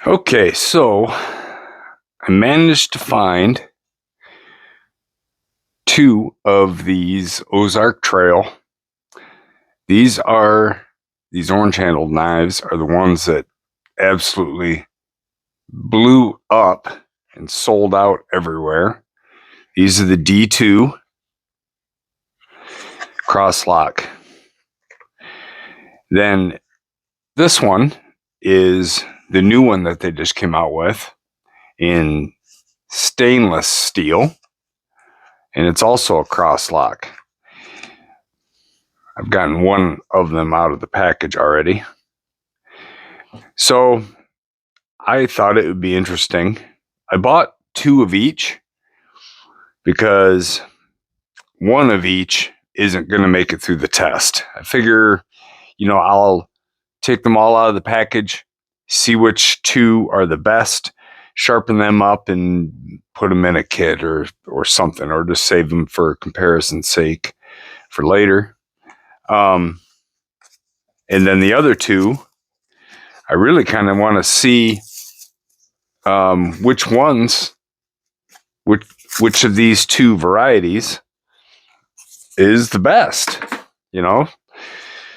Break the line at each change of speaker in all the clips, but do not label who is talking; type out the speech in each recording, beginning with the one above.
Okay, so I managed to find 2 of these Ozark Trail. These orange-handled knives are the ones that absolutely blew up and sold out everywhere. These are the D2 cross-lock. Then this one is the new one that they just came out with in stainless steel, and it's also a cross-lock. I've gotten one of them out of the package already. So I thought it would be interesting. I bought 2 of each because one of each isn't going to make it through the test. I figure, I'll take them all out of the package, see which 2 are the best, sharpen them up and put them in a kit or something, or just save them for comparison's sake for later. And then the other 2, I really kind of want to see which of these 2 varieties is the best,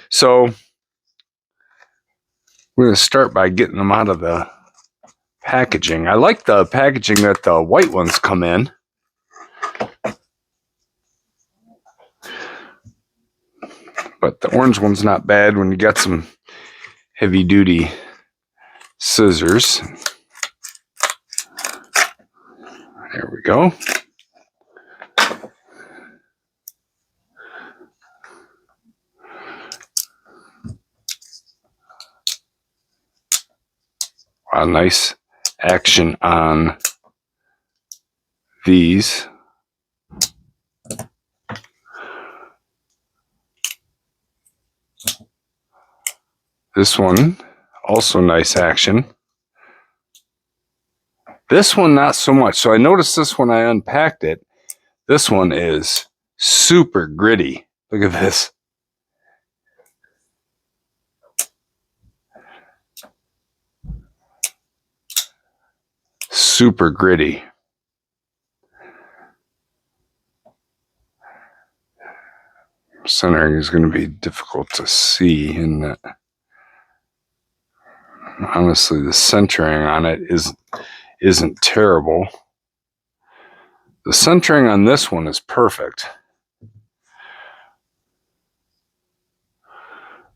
So we're going to start by getting them out of the packaging. I like the packaging that the white ones come in. But the orange one's not bad when you got some heavy duty scissors. There we go. A nice action on these. This one, also nice action. This one, not so much. So I noticed this when I unpacked it. This one is super gritty. Look at this. Super gritty. Centering is going to be difficult to see in that. Honestly, the centering on it isn't terrible. The centering on this one is perfect.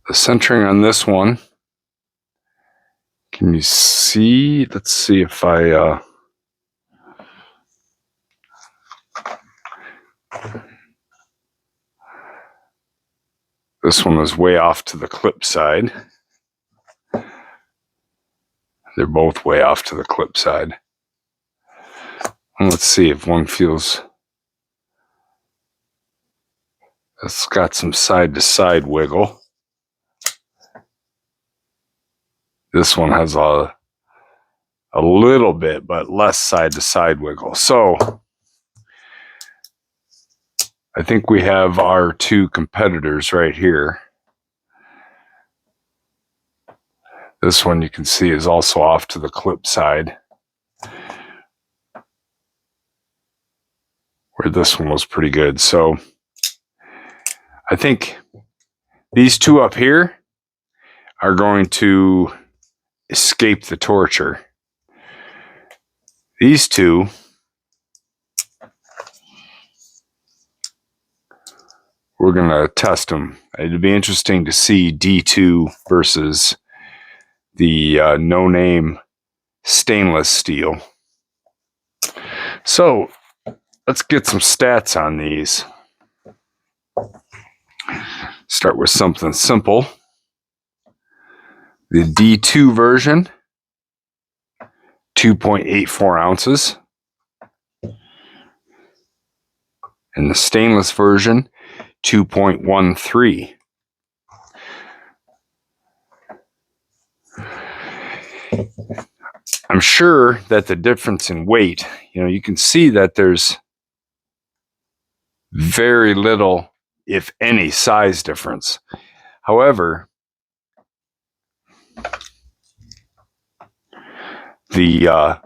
The centering on this one, can you see? Let's see if I this one is way off to the clip side. They're both way off to the clip side. And let's see if one feels. It's got some side to side wiggle. This one has a little bit, but less side to side wiggle. So I think we have our 2 competitors right here. This one you can see is also off to the clip side, where this one was pretty good. So I think these 2 up here are going to escape the torture. These 2 we're going to test them. It'll be interesting to see D2 versus the no-name stainless steel. So let's get some stats on these. Start with something simple. The D2 version, 2.84 ounces. And the stainless version, 2.13. I'm sure that the difference in weight, you can see that there's very little, if any, size difference. However, The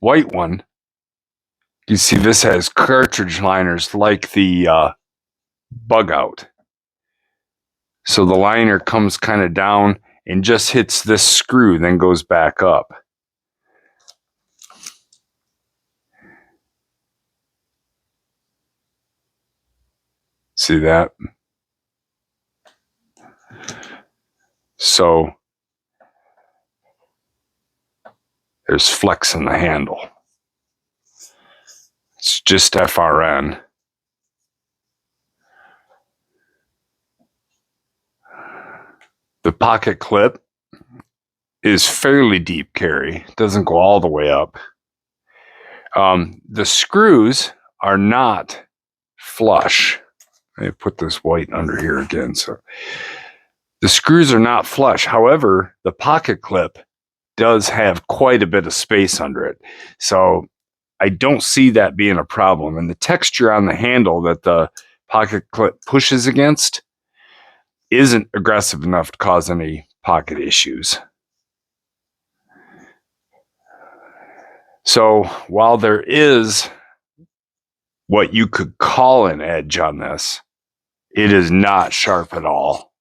white one, you see this has cartridge liners like the bug out. So the liner comes kind of down and just hits this screw, then goes back up. See that? So there's flex in the handle. It's just FRN. The pocket clip is fairly deep carry. It doesn't go all the way up. The screws are not flush. Let me put this white under here again. So the screws are not flush. However, the pocket clip does have quite a bit of space under it. So I don't see that being a problem. And the texture on the handle that the pocket clip pushes against isn't aggressive enough to cause any pocket issues. So while there is what you could call an edge on this, it is not sharp at all.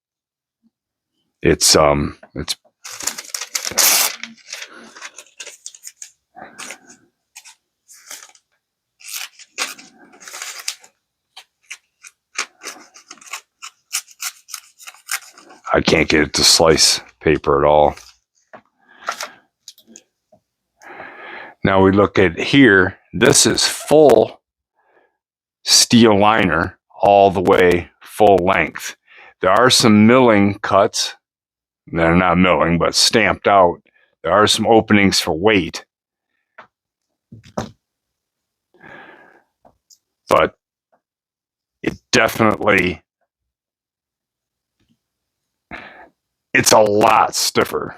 It's I can't get it to slice paper at all. Now we look at here, this is full steel liner all the way full length. There are some milling cuts. They're not milling, but stamped out. There are some openings for weight. But it definitely, it's a lot stiffer.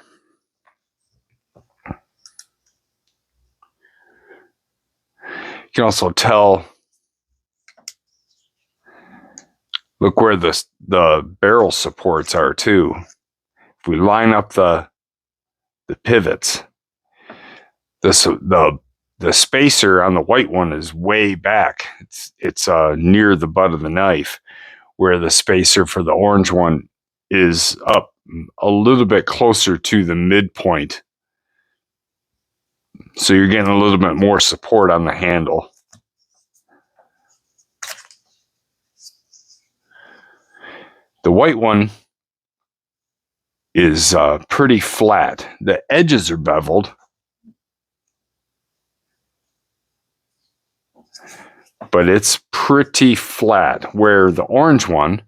You can also tell, look where the barrel supports are too. If we line up the pivots, the spacer on the white one is way back. It's near the butt of the knife, where the spacer for the orange one is up a little bit closer to the midpoint. So you're getting a little bit more support on the handle. The white one is pretty flat. The edges are beveled, but it's pretty flat. Where the orange one,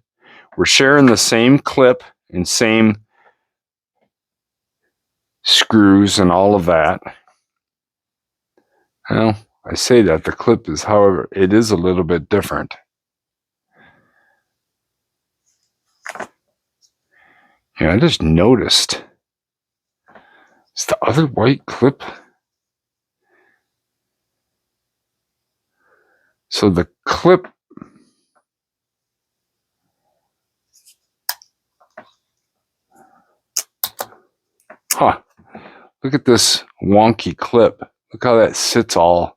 we're sharing the same clip and same screws and all of that. Well, I say that the clip is, however, it is a little bit different. Yeah, I just noticed. Is the other white clip? So the clip, huh, look at this wonky clip. Look how that sits all,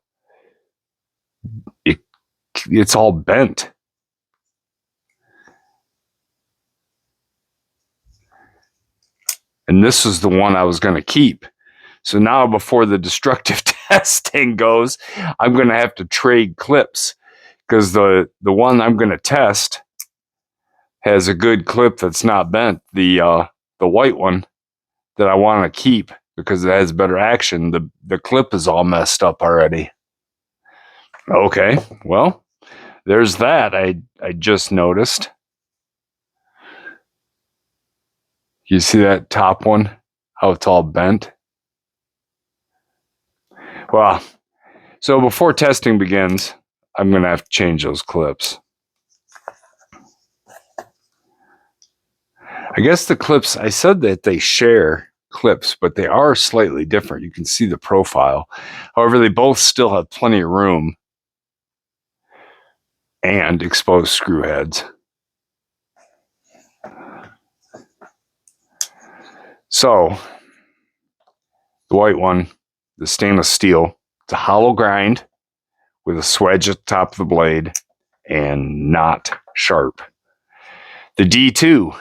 it's all bent. And this is the one I was going to keep. So now before the destructive testing goes, I'm going to have to trade clips, because the one I'm going to test has a good clip that's not bent. The white one that I want to keep because it has better action, the clip is all messed up already. Okay, well, there's that. I just noticed. You see that top one? How it's all bent? Well, so before testing begins, I'm going to have to change those clips. I guess the clips, I said that they share clips, but they are slightly different. You can see the profile. However, they both still have plenty of room and exposed screw heads. So the white one the stainless steel. It's a hollow grind with a swedge at the top of the blade and not sharp. The D2,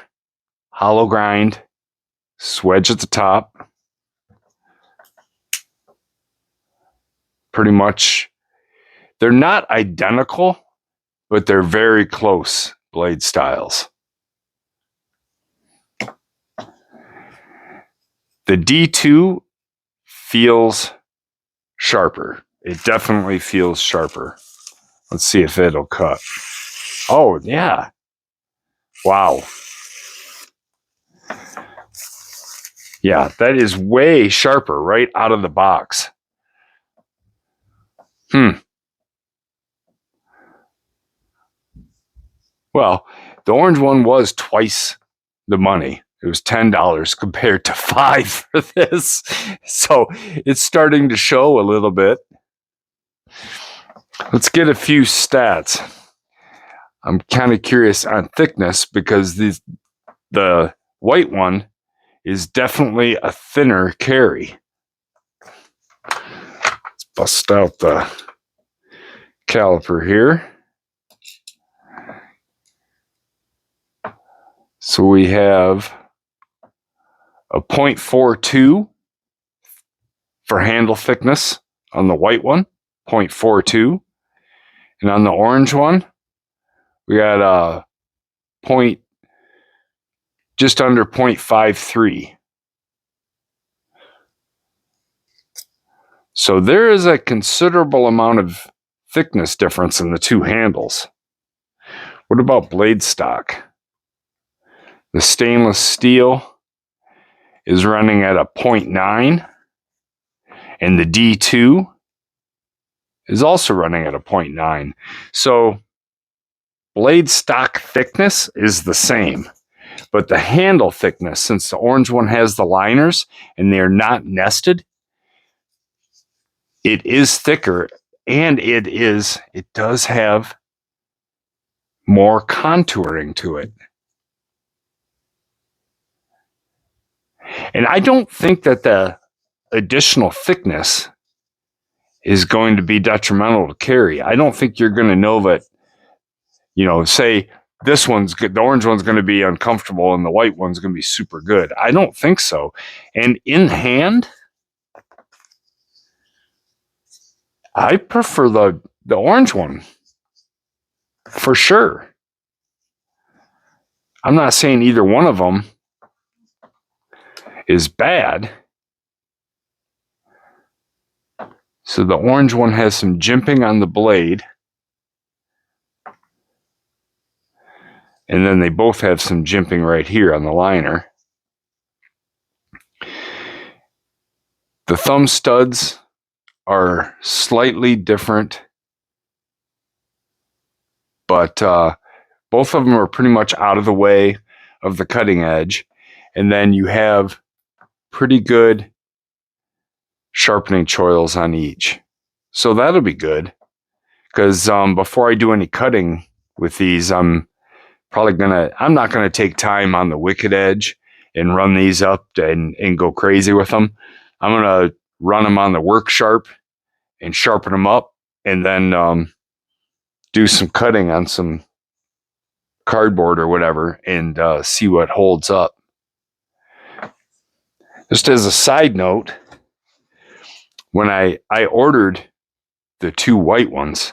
hollow grind, swedge at the top. Pretty much, they're not identical, but they're very close blade styles. The D2 feels sharper. It definitely feels sharper. Let's see if it'll cut. Oh, yeah. Wow. Yeah, that is way sharper right out of the box. Well, the orange one was twice the money. It was $10 compared to $5 for this. So it's starting to show a little bit. Let's get a few stats. I'm kind of curious on thickness because the white one is definitely a thinner carry. Let's bust out the caliper here. So we have a 0.42 for handle thickness on the white one, 0.42. And on the orange one, we got a just under 0.53. So there is a considerable amount of thickness difference in the two handles. What about blade stock? The stainless steel is running at a 0.9, and the D2 is also running at a 0.9. So blade stock thickness is the same, but the handle thickness, since the orange one has the liners and they're not nested, it is thicker, and it does have more contouring to it. And I don't think that the additional thickness is going to be detrimental to carry. I don't think you're going to know that, say this one's good, the orange one's going to be uncomfortable and the white one's going to be super good. I don't think so. And in hand, I prefer the orange one for sure. I'm not saying either one of them is bad. So the orange one has some jimping on the blade. And then they both have some jimping right here on the liner. The thumb studs are slightly different, but both of them are pretty much out of the way of the cutting edge. And then you have pretty good sharpening choils on each. So that'll be good, because before I do any cutting with these, I'm not gonna take time on the wicked edge and run these up and go crazy with them. I'm gonna run them on the work sharp and sharpen them up, and then do some cutting on some cardboard or whatever and see what holds up. Just as a side note, when I ordered the two white ones,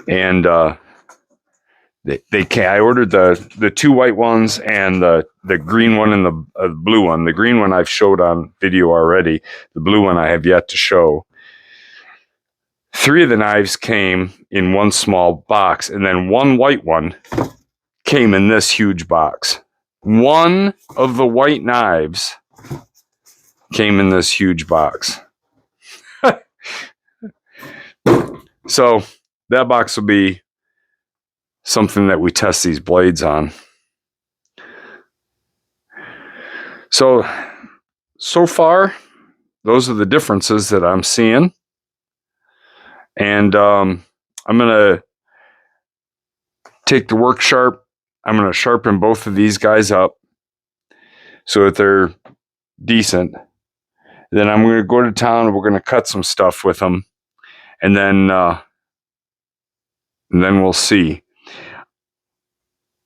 and I ordered the two white ones and the green one and the blue one. The green one I've showed on video already. The blue one I have yet to show. 3 of the knives came in one small box, and then one white one came in this huge box. One of the white knives came in this huge box. So that box will be something that we test these blades on. So far, those are the differences that I'm seeing. And I'm going to take the work sharp. I'm going to sharpen both of these guys up so that they're decent. Then I'm going to go to town and we're going to cut some stuff with them. And then we'll see.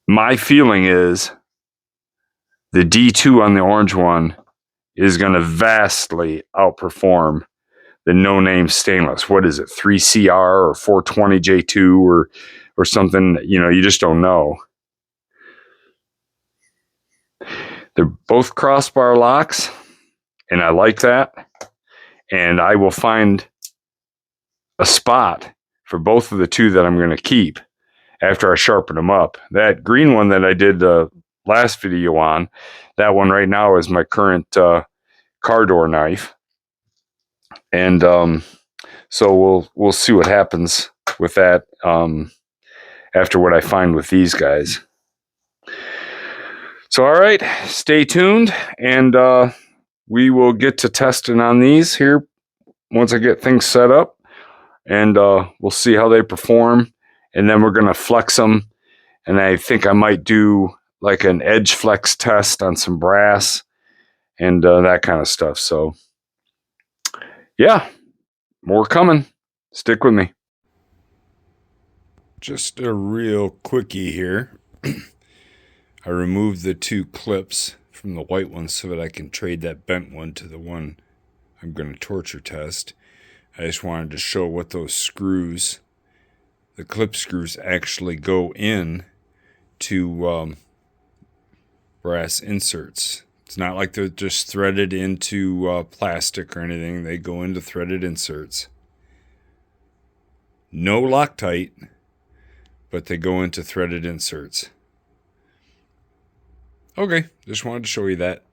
My feeling is the D2 on the orange one is going to vastly outperform the no-name stainless. What is it, 3CR or 420J2 or something? You know, you just don't know. They're both crossbar locks, and I like that. And I will find a spot for both of the two that I'm going to keep after I sharpen them up. That green one that I did the last video on, that one right now is my current car door knife. And so we'll see what happens with that after what I find with these guys. So, all right, stay tuned, and we will get to testing on these here once I get things set up, and we'll see how they perform, and then we're going to flex them, and I think I might do like an edge flex test on some brass and that kind of stuff. So, yeah, more coming. Stick with me. Just a real quickie here. I removed the two clips from the white one so that I can trade that bent one to the one I'm going to torture test. I just wanted to show what those screws, the clip screws, actually go in to brass inserts. It's not like they're just threaded into plastic or anything. They go into threaded inserts. No Loctite, but they go into threaded inserts. Okay, just wanted to show you that.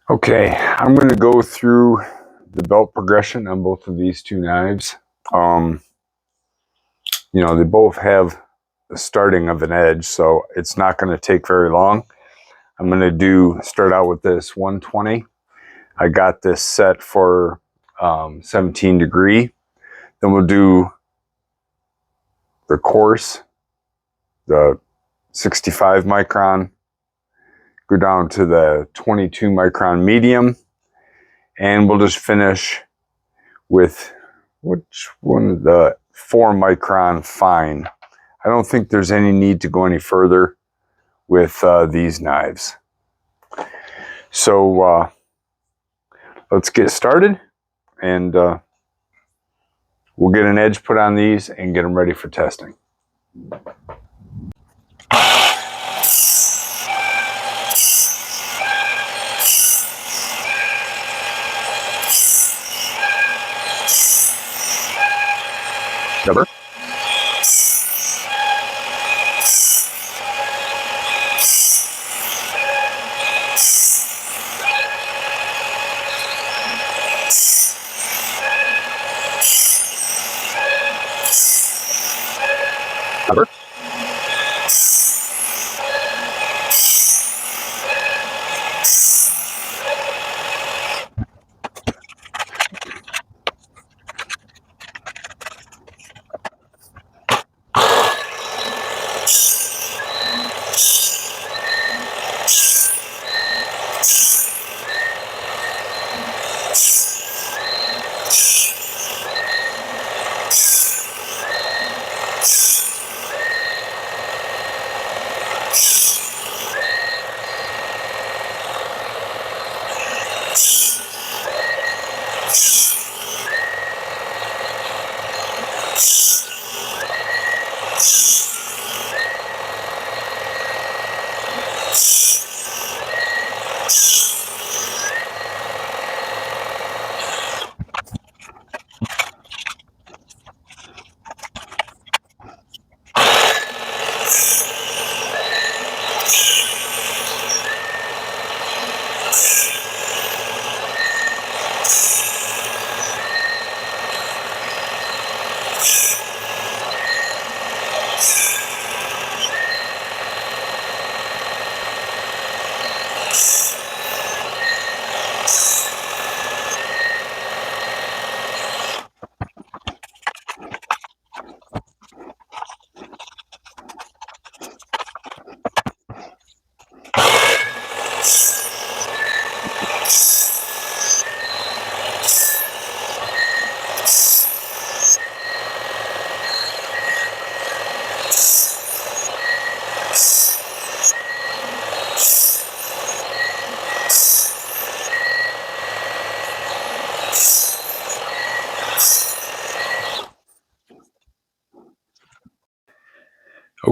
Okay, I'm going to go through the belt progression on both of these two knives. You know, they both have the starting of an edge, so it's not going to take very long. I'm going to start out with this 120. I got this set for 17 degree. Then we'll do the coarse, the 65 micron, go down to the 22 micron medium, and we'll just finish with which one, the 4 micron fine. I don't think there's any need to go any further with these knives. So let's get started, and we'll get an edge put on these and get them ready for testing. Cover. Cover.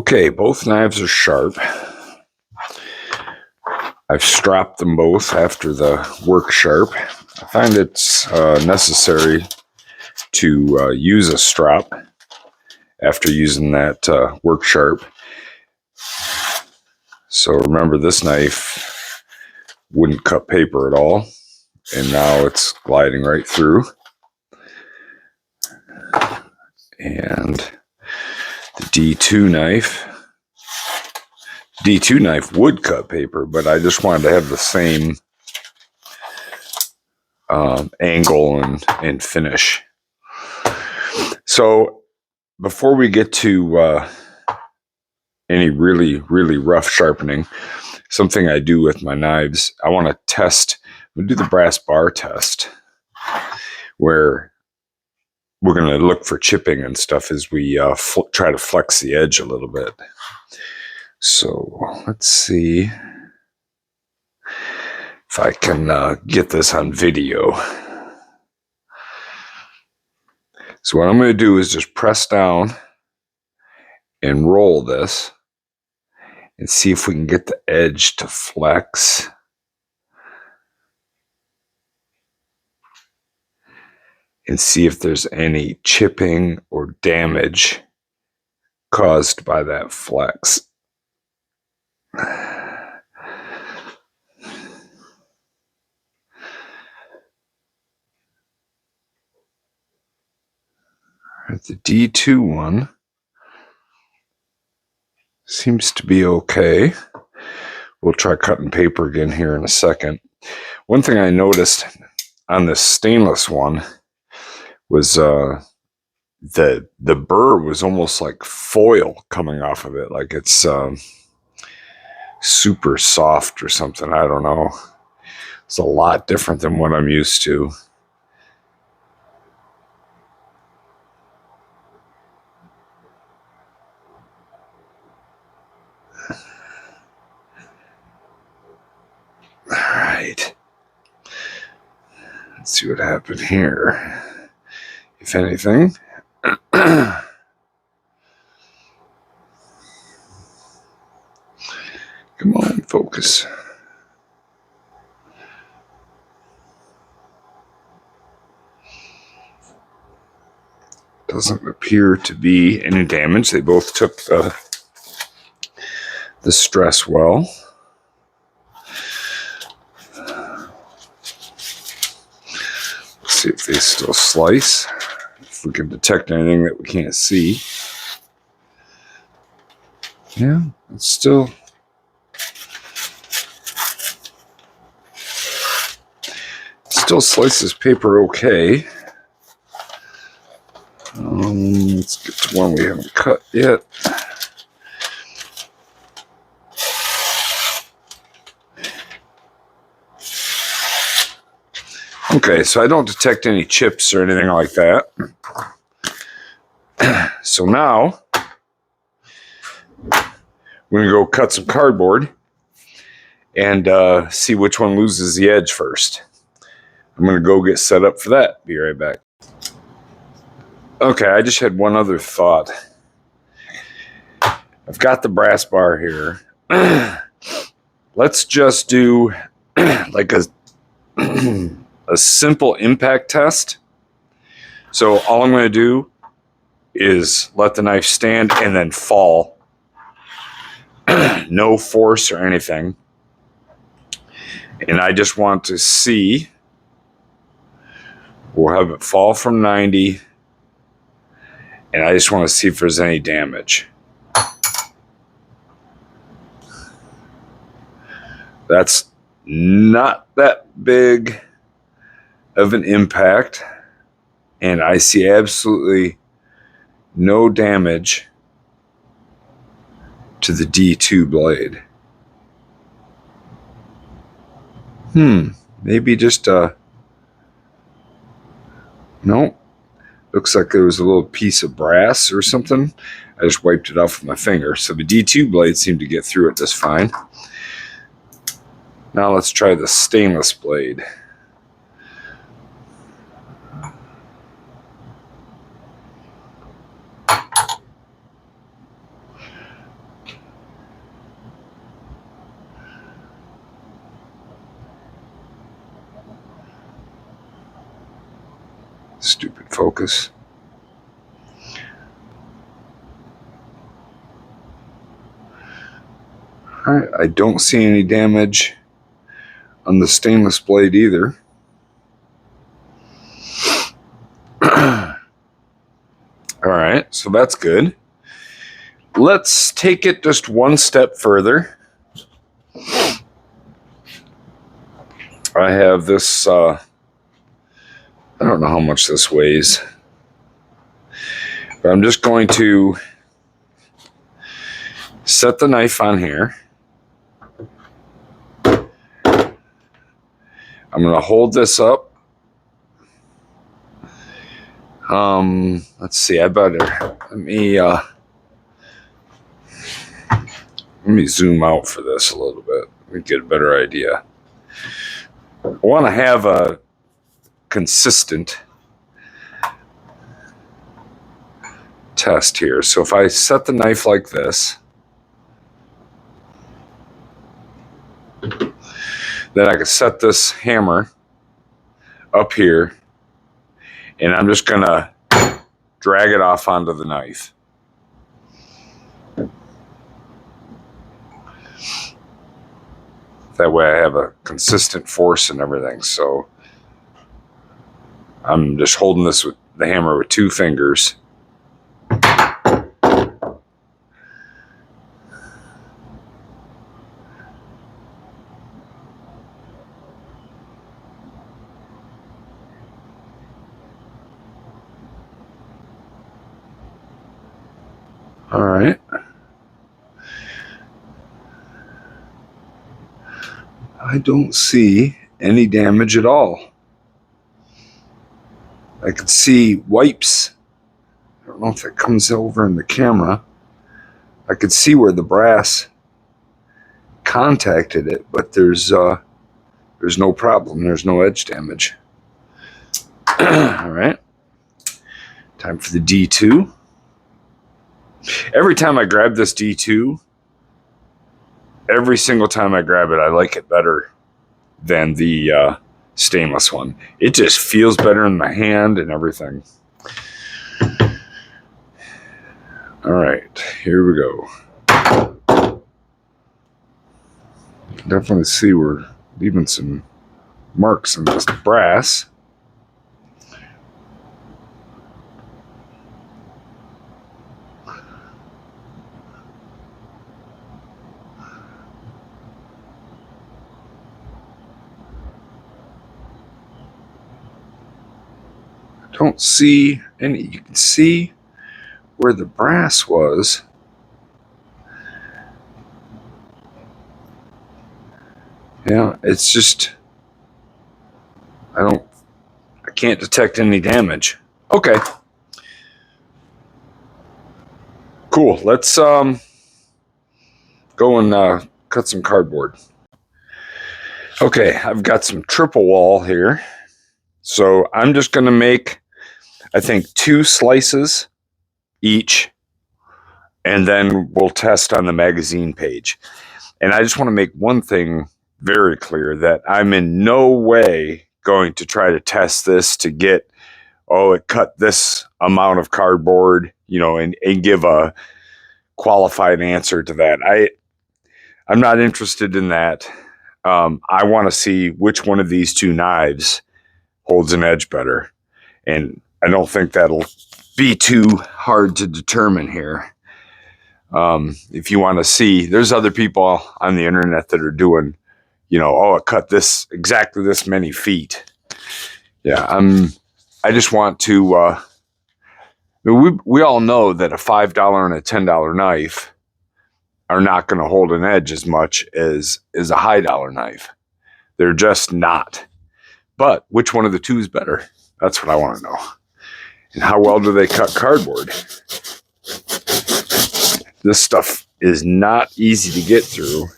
Okay, both knives are sharp. I've stropped them both after the work sharp. I find it's necessary to use a strop after using that work sharp. So remember, this knife wouldn't cut paper at all, and now it's gliding right through. And the D2 knife would cut paper, but I just wanted to have the same angle and finish. So before we get to any really rough sharpening, something I do with my knives, I want to test. I'm going to do the brass bar test, where we're going to look for chipping and stuff as we try to flex the edge a little bit. So let's see if I can get this on video. So what I'm going to do is just press down and roll this and see if we can get the edge to flex. And see if there's any chipping or damage caused by that flex. The D2 one seems to be okay. We'll try cutting paper again here in a second. One thing I noticed on this stainless one was the burr was almost like foil coming off of it, like it's super soft or something. I don't know. It's a lot different than what I'm used to. All right. Let's see what happened here. If anything. Come on, focus. Doesn't appear to be any damage. They both took the stress well. Let's see if they still slice. If we can detect anything that we can't see. Yeah, it's still slices paper okay. Let's get to one we haven't cut yet. Okay, so I don't detect any chips or anything like that. So now, we're going to go cut some cardboard and see which one loses the edge first. I'm going to go get set up for that. Be right back. Okay, I just had one other thought. I've got the brass bar here. Let's just do like a simple impact test. So all I'm going to do is let the knife stand and then fall. No force or anything. And I just want to see. We'll have it fall from 90. And I just want to see if there's any damage. That's not that big of an impact. And I see absolutely no damage to the D2 blade. Maybe just no. Looks like there was a little piece of brass or something. I just wiped it off with my finger. So the D2 blade seemed to get through it just fine. Now let's try the stainless blade. Stupid focus. Alright, I don't see any damage on the stainless blade either. Alright, so that's good. Let's take it just one step further. I have this, I don't know how much this weighs, but I'm just going to set the knife on here. I'm going to hold this up. Let's see, I better, let me zoom out for this a little bit. Let me get a better idea. I want to have a consistent test here. So if I set the knife like this, then I can set this hammer up here, and I'm just going to drag it off onto the knife. That way I have a consistent force and everything. So I'm just holding this with the hammer with 2 fingers. All right. I don't see any damage at all. I can see wipes. I don't know if that comes over in the camera. I could see where the brass contacted it, but there's no problem. There's no edge damage. All right. Time for the D2. Every time I grab this D2, every single time I grab it, I like it better than the stainless one. It just feels better in my hand and everything. All right, here we go. Definitely see we're leaving some marks in this brass. Don't see any. You can see where the brass was. Yeah, it's just I can't detect any damage. Okay. Cool. Let's go and cut some cardboard. Okay, I've got some triple wall here. So I'm just going to make, I think, 2 slices each, and then we'll test on the magazine page. And I just want to make one thing very clear, that I'm in no way going to try to test this to get, oh, it cut this amount of cardboard, and give a qualified answer to that. I'm not interested in that. I want to see which one of these 2 knives holds an edge better. And I don't think that'll be too hard to determine here. If you want to see, there's other people on the internet that are doing, oh, it cut exactly this many feet. Yeah, I just want to, we all know that a $5 and a $10 knife are not going to hold an edge as much as a high dollar knife. They're just not. But which one of the 2 is better? That's what I want to know. And how well do they cut cardboard? This stuff is not easy to get through.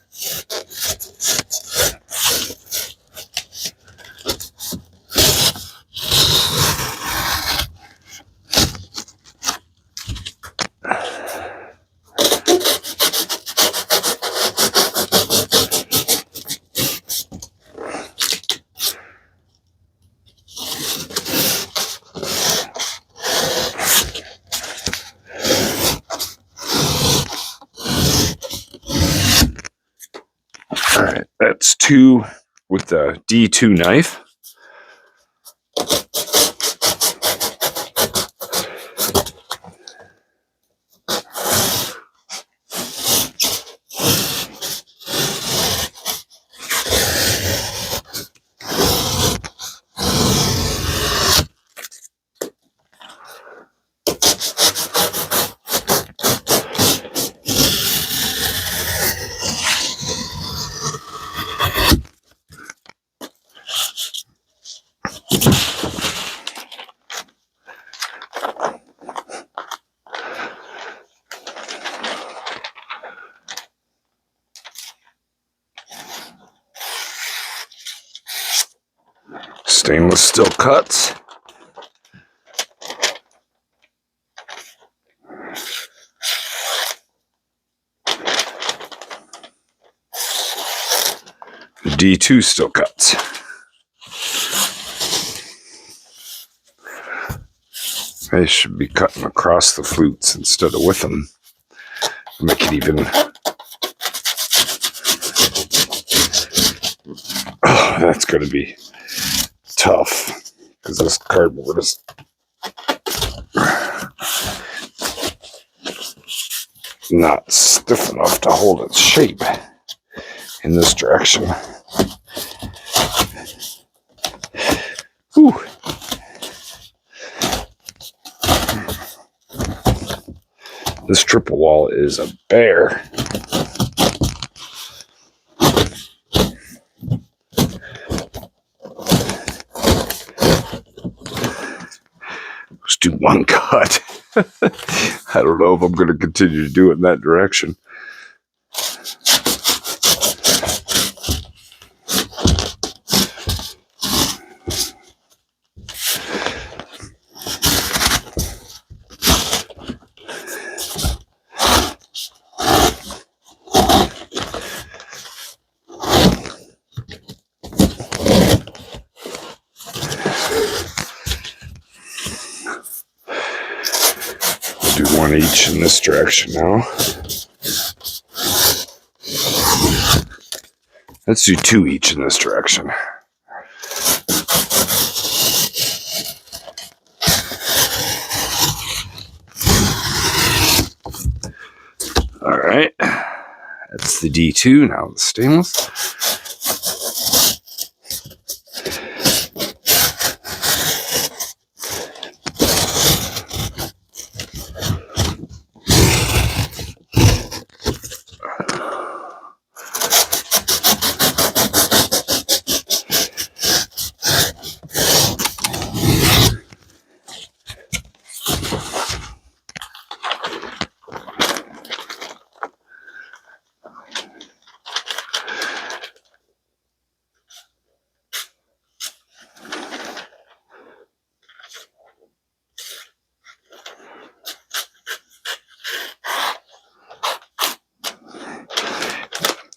That's 2 with the D2 knife. Stainless steel cuts. The D2 steel cuts. They should be cutting across the flutes instead of with them. Make it even. Oh, that's going to be tough because this cardboard is not stiff enough to hold its shape in this direction. Whew. This triple wall is a bear. Let's do one cut. I don't know if I'm going to continue to do it in that direction. Do one each in this direction now. Let's do 2 each in this direction. All right, that's the D2, now the stainless.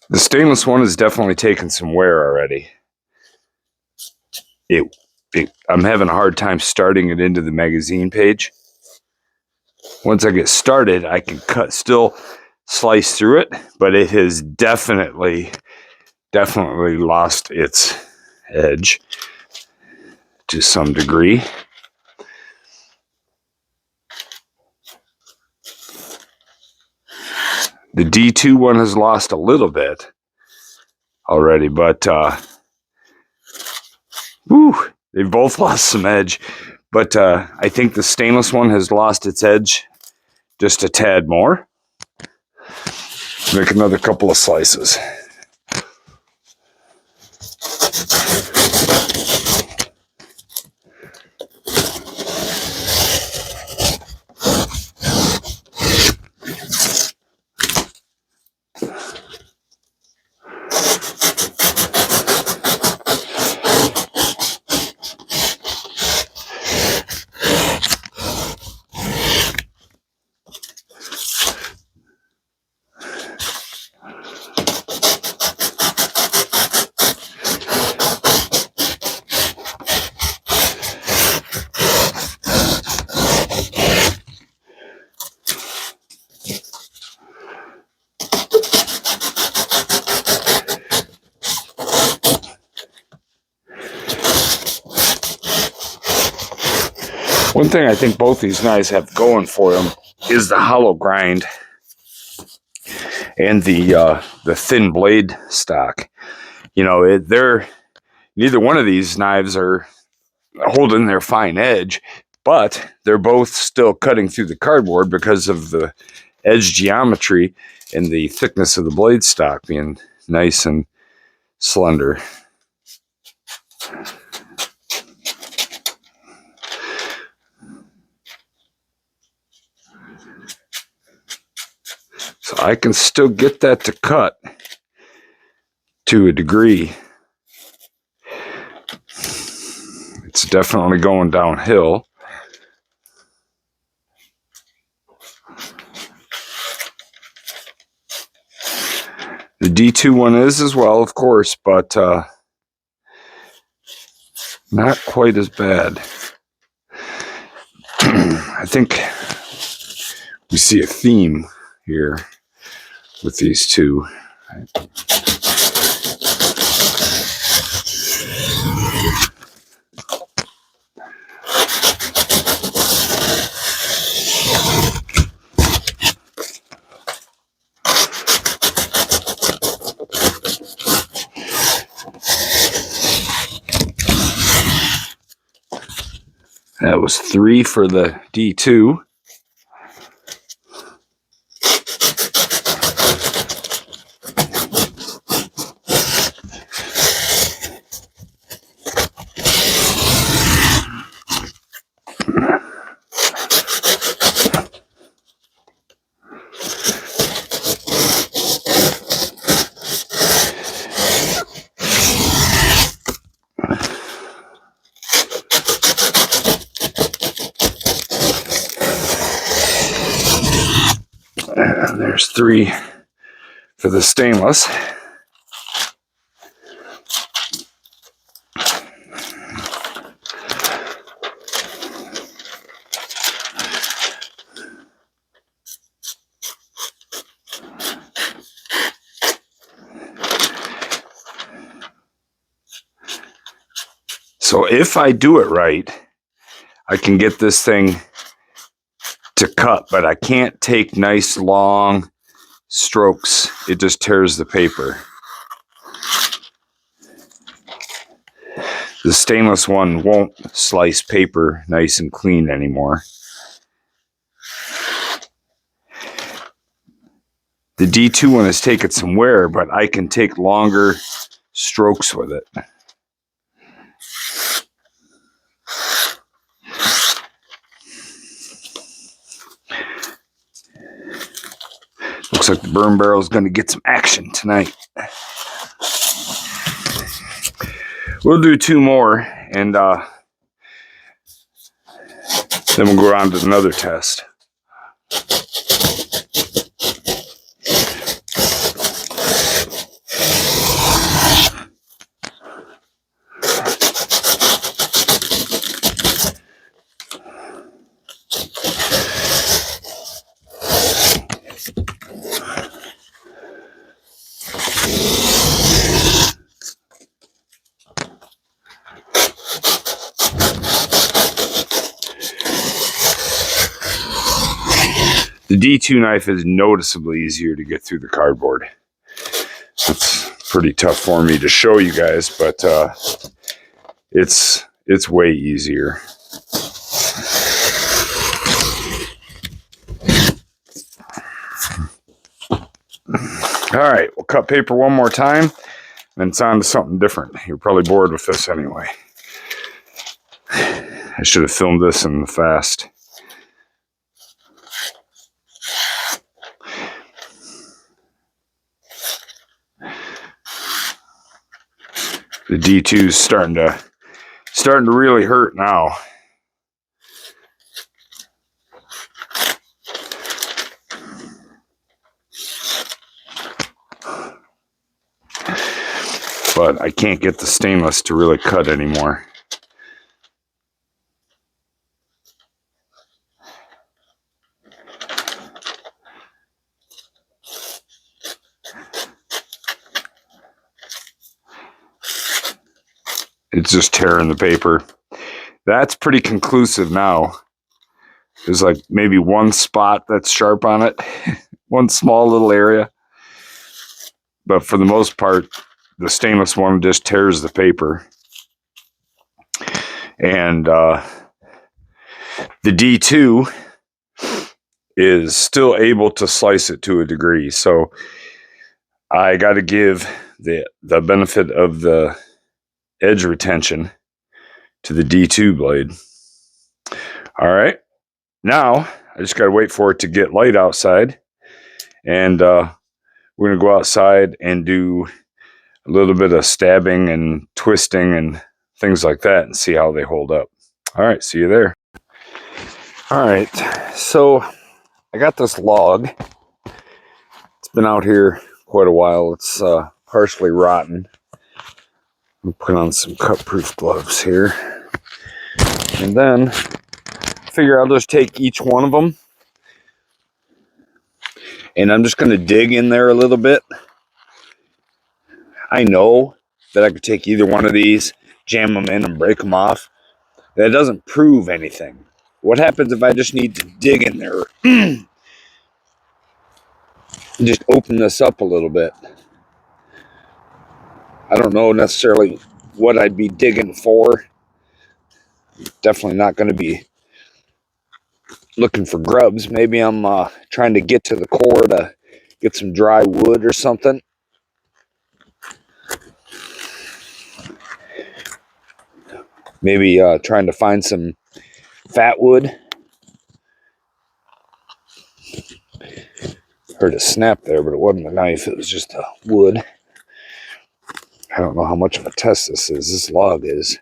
The stainless one has definitely taken some wear already. I'm having a hard time starting it into the magazine page. Once I get started, I can still slice through it, but it has definitely lost its edge to some degree. The D2 one has lost a little bit already, but they've both lost some edge. But I think the stainless one has lost its edge just a tad more. Make another couple of slices. One thing I think both these knives have going for them is the hollow grind and the thin blade stock. You know, neither one of these knives are holding their fine edge, but they're both still cutting through the cardboard because of the edge geometry and the thickness of the blade stock being nice and slender. So I can still get that to cut to a degree. It's definitely going downhill. The D2 one is as well, of course, but not quite as bad. I think we see a theme here with these two. That was 3 for the D2. And there's 3 for the stainless. So if I do it right, I can get this thing to cut, but I can't take nice long strokes. It just tears the paper. The stainless one won't slice paper nice and clean anymore. The D2 one has taken some wear, but I can take longer strokes with it. Looks like the burn barrel is going to get some action tonight. We'll do 2 more, and then we'll go on to another test. The D2 knife is noticeably easier to get through the cardboard. It's pretty tough for me to show you guys, but it's way easier. All right, we'll cut paper one more time, and it's on to something different. You're probably bored with this anyway. I should have filmed this in the fast. The D2 is starting to really hurt now. But I can't get the stainless to really cut anymore. It's just tearing the paper. That's pretty conclusive now. There's like maybe one spot that's sharp on it, one small little area. But for the most part, the stainless one just tears the paper. And the D2 is still able to slice it to a degree. So I got to give the benefit of the edge retention to the D2 blade. All right. Now I just got to wait for it to get light outside. And we're going to go outside and do a little bit of stabbing and twisting and things like that and see how they hold up. All right. See you there. All right. So I got this log. It's been out here quite a while. It's partially rotten. I'll put on some cut-proof gloves here. And then figure I'll just take each one of them. And I'm just going to dig in there a little bit. I know that I could take either one of these, jam them in and break them off. That doesn't prove anything. What happens if I just need to dig in there and just open this up a little bit? I don't know necessarily what I'd be digging for. Definitely not going to be looking for grubs. Maybe I'm trying to get to the core to get some dry wood or something. Maybe trying to find some fat wood. Heard a snap there, but it wasn't a knife. It was just a wood. I don't know how much of a test this is. This log is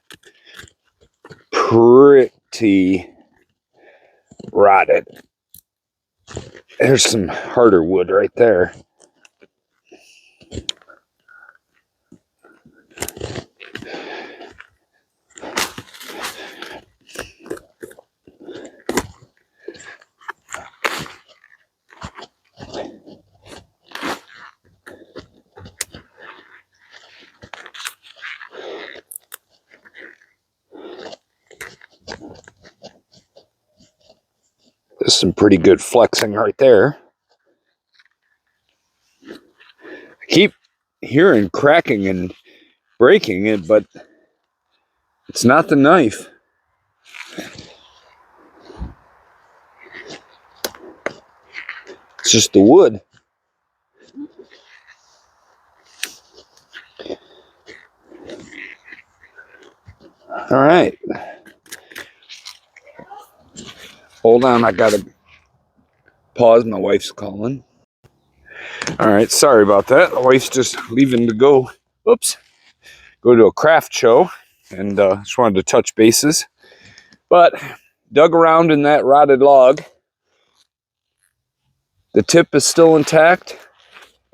pretty rotted. There's some harder wood right there. There's some pretty good flexing right there. I keep hearing cracking and breaking it, but it's not the knife. It's just the wood. All right. Hold on, I gotta pause. My wife's calling. All right, sorry about that. The wife's just leaving to go. Oops. Go to a craft show, and just wanted to touch bases. But dug around in that rotted log. The tip is still intact.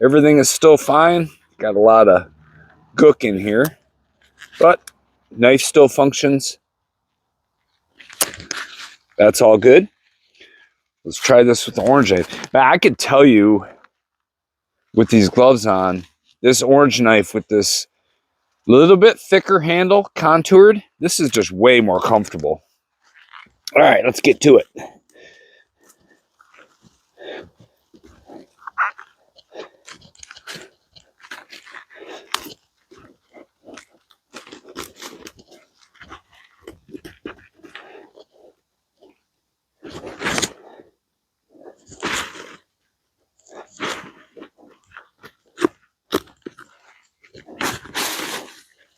Everything is still fine. Got a lot of gook in here, but knife still functions. That's all good. Let's try this with the orange knife. Now, I could tell you with these gloves on, this orange knife with this little bit thicker handle, contoured, this is just way more comfortable. All right, let's get to it.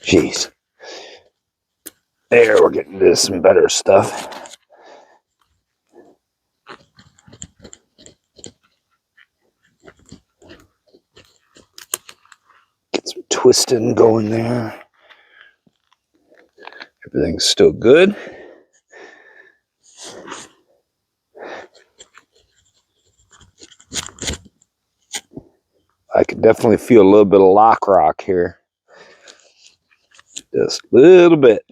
Jeez. There, we're getting to some better stuff. Get some twisting going there. Everything's still good. I can definitely feel a little bit of lock rock here. Just a little bit.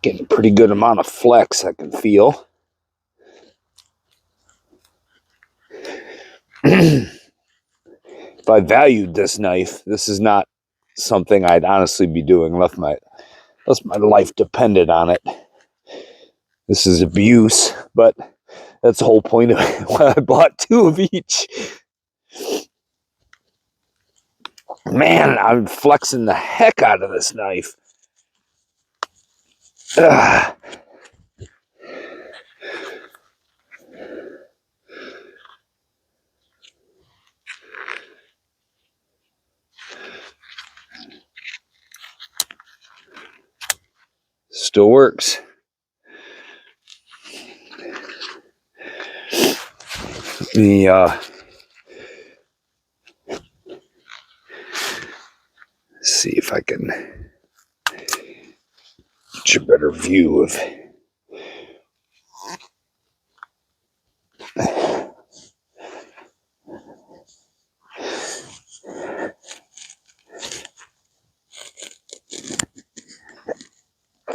Getting a pretty good amount of flex I can feel. If I valued this knife, this is not something I'd honestly be doing unless my life depended on it. This is abuse, but that's the whole point of it. Why I bought 2 of each. Man, I'm flexing the heck out of this knife. Ugh. Still works. Let me see if I can get a better view of.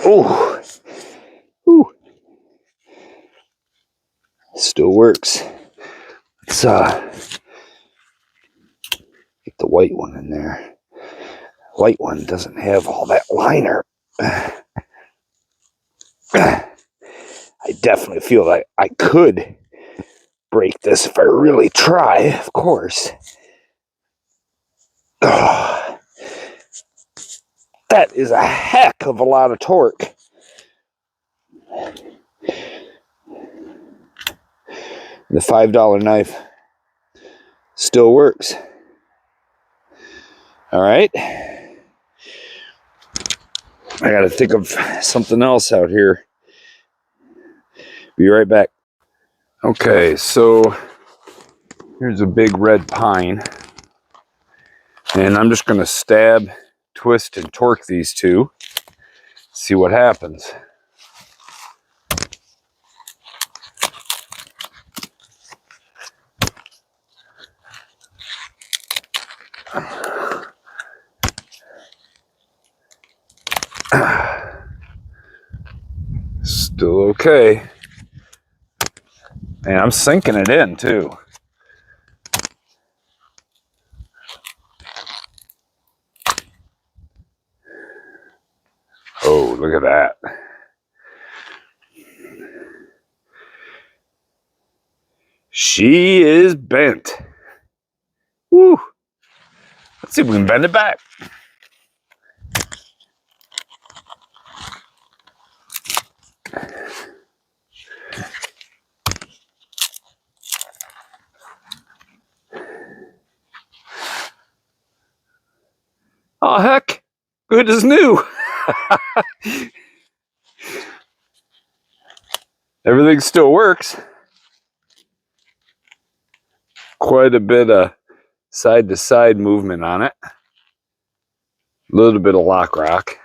Oh, ooh. Still works. Let's get the white one in there. White one doesn't have all that liner. I definitely feel like I could break this if I really try, of course. Oh, that is a heck of a lot of torque. The $5 knife still works. All right. I got to think of something else out here. Be right back. Okay, so here's a big red pine. And I'm just going to stab, twist, and torque these two. See what happens. Still okay. And I'm sinking it in too. Oh, look at that. She is bent. Woo. Let's see if we can bend it back. Oh, heck. Good as new. Everything still works. Quite a bit of side-to-side movement on it. A little bit of lock rock.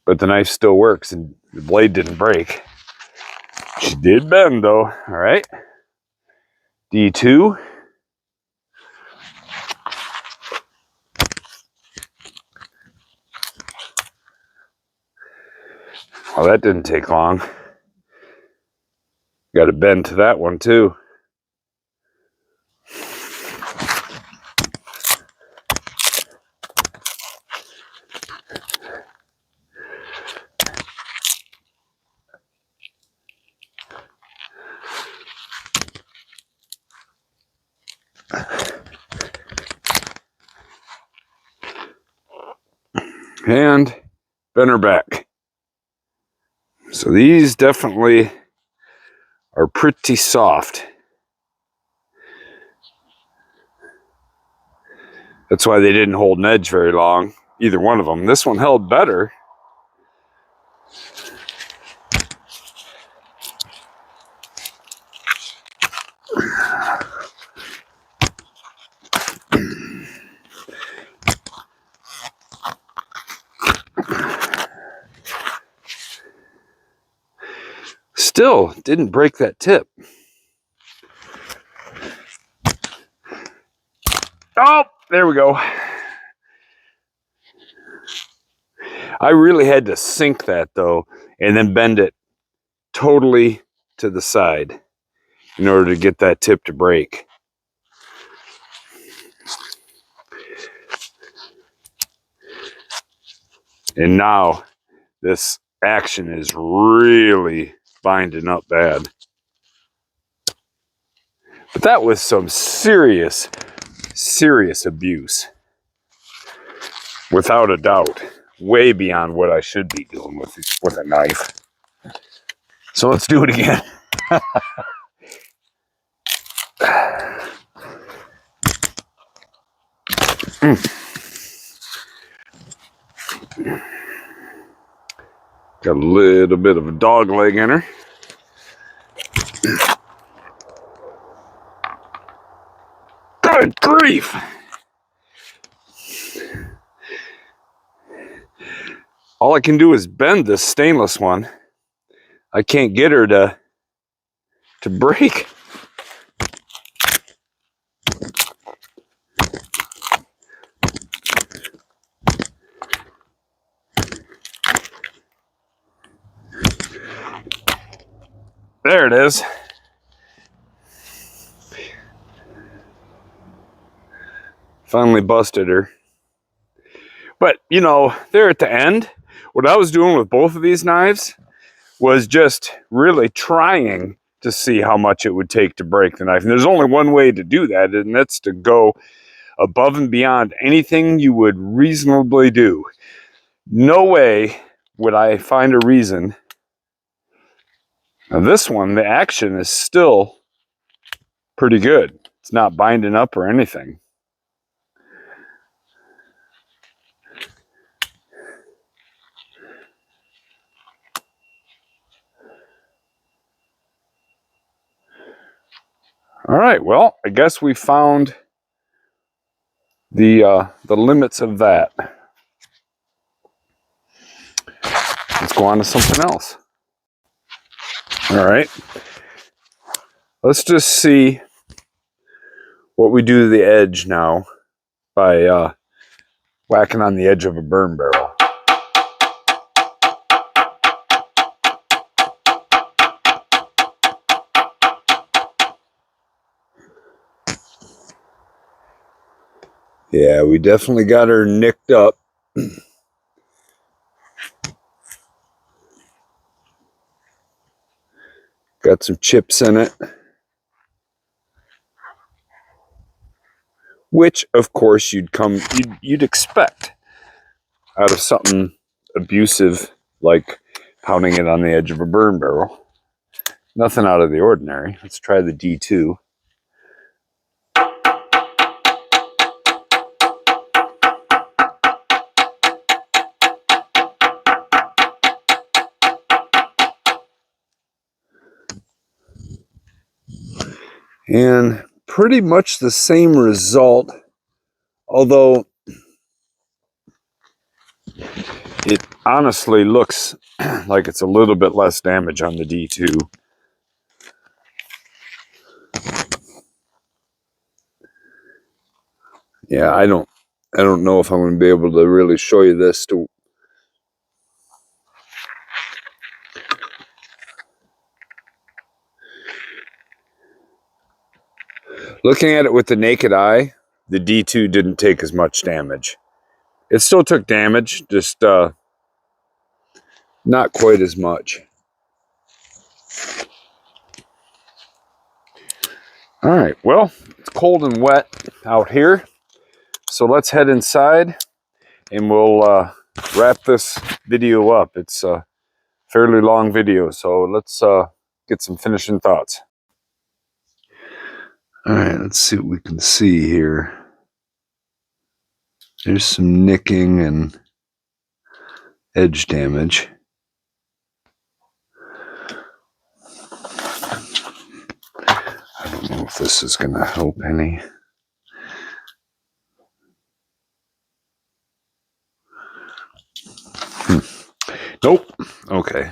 But the knife still works and the blade didn't break. She did bend though. All right. D2. Well, that didn't take long. Got to bend to that one too. And bend her back. So these definitely are pretty soft. That's why they didn't hold an edge very long, either one of them. This one held better. Still didn't break that tip. Oh, there we go. I really had to sink that though, and then bend it totally to the side in order to get that tip to break. And now this action is really binding up bad. But that was some serious abuse. Without a doubt. Way beyond what I should be doing with a knife. So let's do it again. Got a little bit of a dog leg in her. Good grief! All I can do is bend this stainless one. I can't get her to break. There it is. Finally busted her. But, you know, there at the end, what I was doing with both of these knives was just really trying to see how much it would take to break the knife. And there's only one way to do that, and that's to go above and beyond anything you would reasonably do. No way would I find a reason. Now this one, the action is still pretty good. It's not binding up or anything. All right, well, I guess we found the limits of that. Let's go on to something else. All right, let's just see what we do to the edge now by whacking on the edge of a burn barrel. Yeah, we definitely got her nicked up. Got some chips in it. Which, of course, you'd expect out of something abusive like pounding it on the edge of a burn barrel. Nothing out of the ordinary. Let's try the D2. And pretty much the same result, although it honestly looks like it's a little bit less damage on the D2. Yeah, I don't know if I'm going to be able to really show you this. Looking at it with the naked eye, the D2 didn't take as much damage. It still took damage, just not quite as much. All right, well, it's cold and wet out here, so let's head inside and we'll wrap this video up. It's a fairly long video, so let's get some finishing thoughts. All right, let's see what we can see here. There's some nicking and edge damage. I don't know if this is going to help any. Nope. Okay.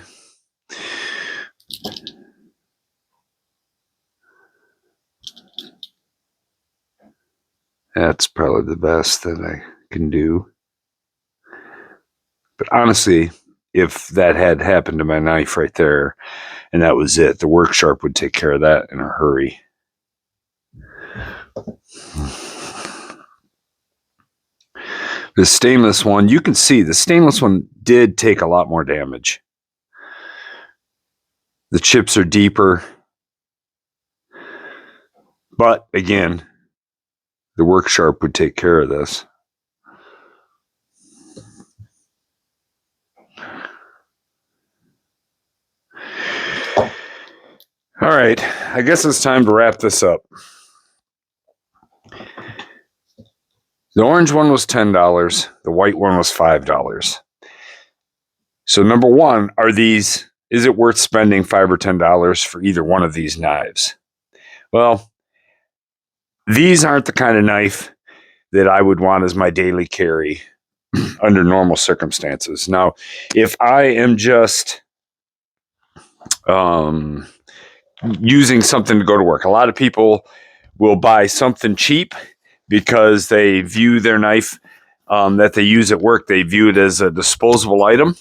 That's probably the best that I can do. But honestly, if that had happened to my knife right there and that was it, the work sharp would take care of that in a hurry. The stainless one, you can see the stainless one did take a lot more damage. The chips are deeper. But again, the work sharp would take care of this. All right, I guess it's time to wrap this up. The orange one was $10. The white one was $5. So number one, is it worth spending $5 or $10 for either one of these knives? Well, these aren't the kind of knife that I would want as my daily carry under normal circumstances. Now, if I am just using something to go to work, a lot of people will buy something cheap because they view their knife that they use at work, they view it as a disposable item.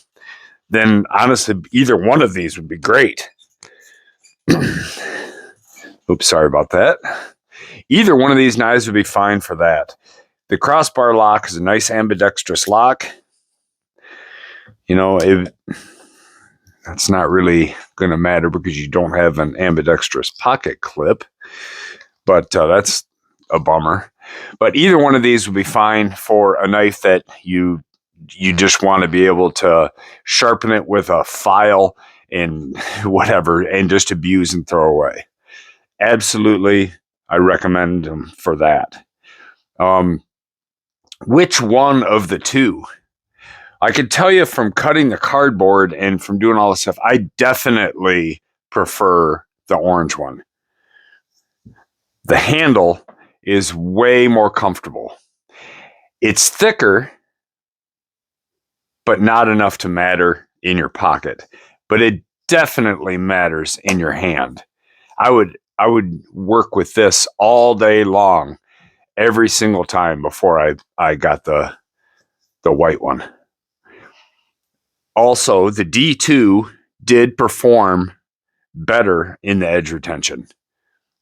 Then honestly, either one of these would be great. Oops, sorry about that. Either one of these knives would be fine for that. The crossbar lock is a nice ambidextrous lock. You know, that's not really going to matter because you don't have an ambidextrous pocket clip, but that's a bummer. But either one of these would be fine for a knife that you just want to be able to sharpen it with a file and whatever and just abuse and throw away. Absolutely, I recommend them for that. Which one of the two? I could tell you from cutting the cardboard and from doing all this stuff, I definitely prefer the orange one. The handle is way more comfortable. It's thicker, but not enough to matter in your pocket. But it definitely matters in your hand. I would work with this all day long, every single time before I got the white one. Also, the D2 did perform better in the edge retention.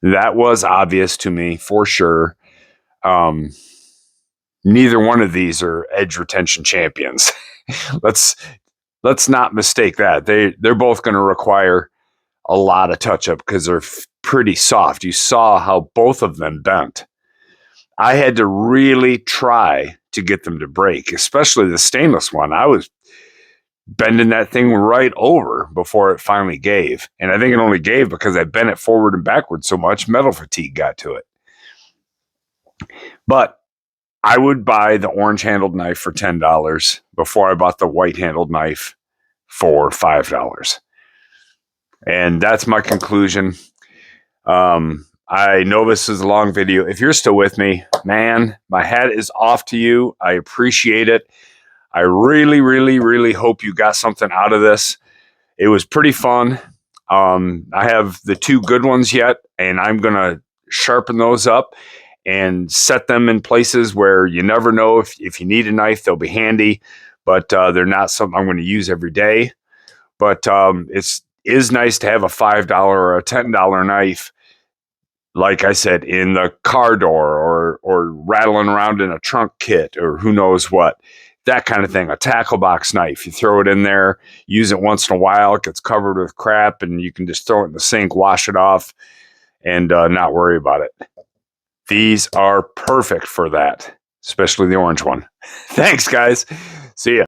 That was obvious to me for sure. Neither one of these are edge retention champions. Let's not mistake that. They're both going to require a lot of touch up because they're pretty soft. You saw how both of them bent. I had to really try to get them to break, especially the stainless one. I was bending that thing right over before it finally gave. And I think it only gave because I bent it forward and backward so much, metal fatigue got to it. But I would buy the orange handled knife for $10 before I bought the white handled knife for $5. And that's my conclusion. I know this is a long video. If you're still with me, man, my hat is off to you. I appreciate it. I really, really, really hope you got something out of this. It was pretty fun. I have the two good ones yet, and I'm going to sharpen those up and set them in places where you never know if you need a knife, they'll be handy, but they're not something I'm going to use every day. But it is nice to have a $5 or a $10 knife, like I said, in the car door or rattling around in a trunk kit or who knows what. That kind of thing, a tackle box knife. You throw it in there, use it once in a while, it gets covered with crap, and you can just throw it in the sink, wash it off, and not worry about it. These are perfect for that, especially the orange one. Thanks, guys. See ya.